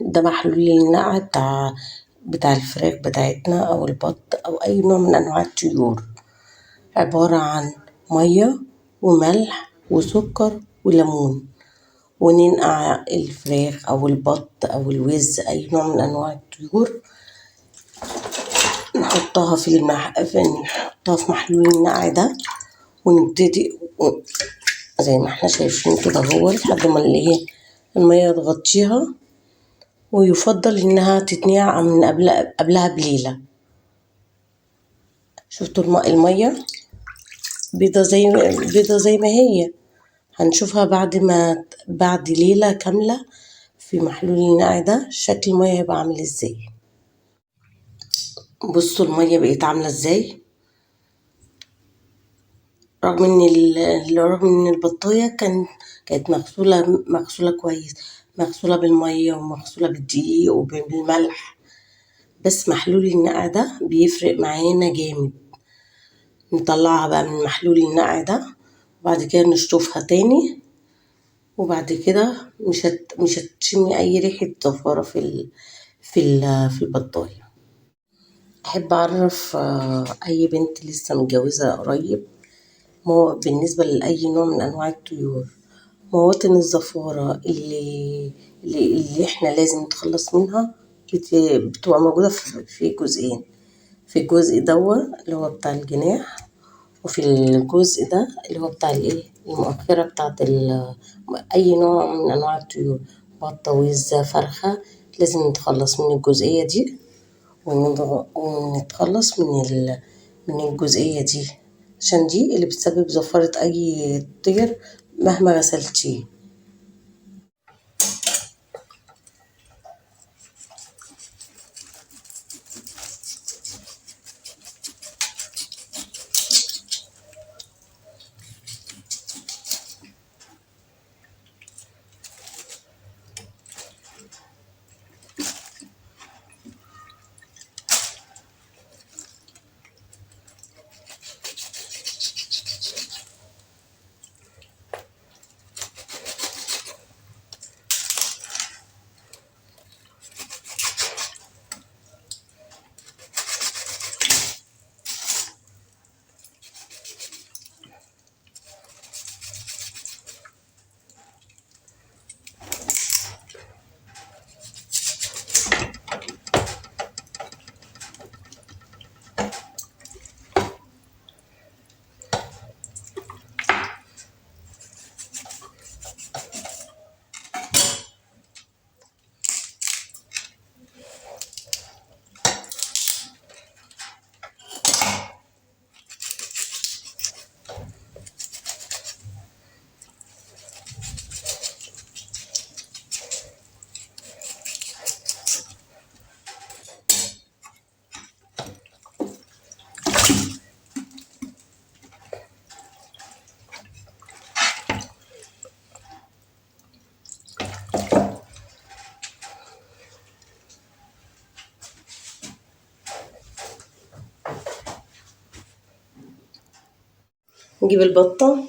ده محلول النقع بتاع الفراخ بتاعتنا أو البط أو أي نوع من أنواع الطيور، عبارة عن مية وملح وسكر وليمون، وننقع الفراخ أو البط أو الوز أي نوع من أنواع الطيور، نحطها نحطها في محلول النقع ده، ونبتدي زي ما احنا شايفين كده هو لحد ما المية تغطيها، ويفضل انها تتنقع من قبلها بليلة. شفتوا المية بيضة زي ما هي، هنشوفها بعد ليلة كاملة في محلول النقع ده شكل المية هيبقى عامل ازاي. بصوا المية بقت عاملة ازاي، رغم ان البطاية كانت مغسولة كويس، مغسولة بالمية ومغسولة بالدقيق وبالملح، بس محلول النقع ده بيفرق معانا جامد. نطلعها بقى من محلول النقع ده وبعد كده نشطفها تاني، وبعد كده مش هتشمي اي ريحة زفارة في البطاية. احب اعرف اي بنت لسه متجوزة قريب بالنسبة لأي نوع من أنواع الطيور، مواطن الزفارة اللي احنا لازم نتخلص منها بتبقى موجودة في جزئين، في الجزء اللي هو بتاع الجناح، وفي الجزء ده اللي هو بتاع المؤخرة بتاعت أي نوع من أنواع الطيور، بطة وزة فرخة، لازم نتخلص من الجزئية دي ونتخلص من الجزئية دي، عشان دي اللي بتسبب زفارة أي طير مهما غسلتيه. نجيب البطة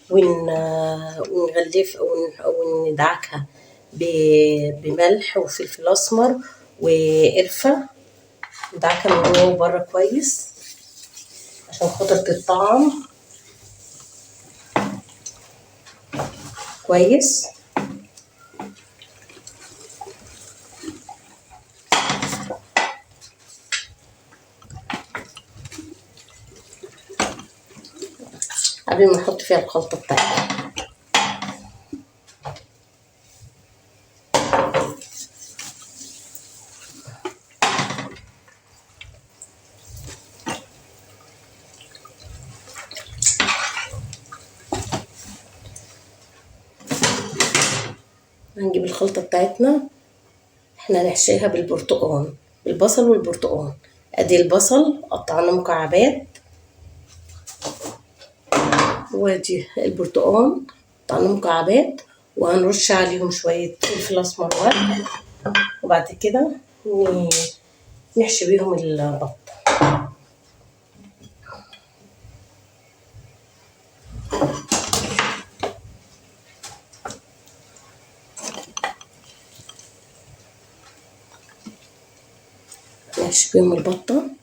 ونغلف أو ندعكها بملح وفلفل أسمر وقرفة، ندعكها من جوه وبره كويس عشان خاطر تتطعم كويس. قبل ما نحط فيها الخلطة بتاعتنا هنجيب الخلطة بتاعتنا، احنا هنحشيها بالبصل والبرتقال. ادي البصل قطعناه مكعبات، وادي البرتقال قطعناه مكعبات، وهنرش عليهم شوية فلفل اسمر وملح، وبعد كده نحشي بيهم البط. هحشي بيهم البطة.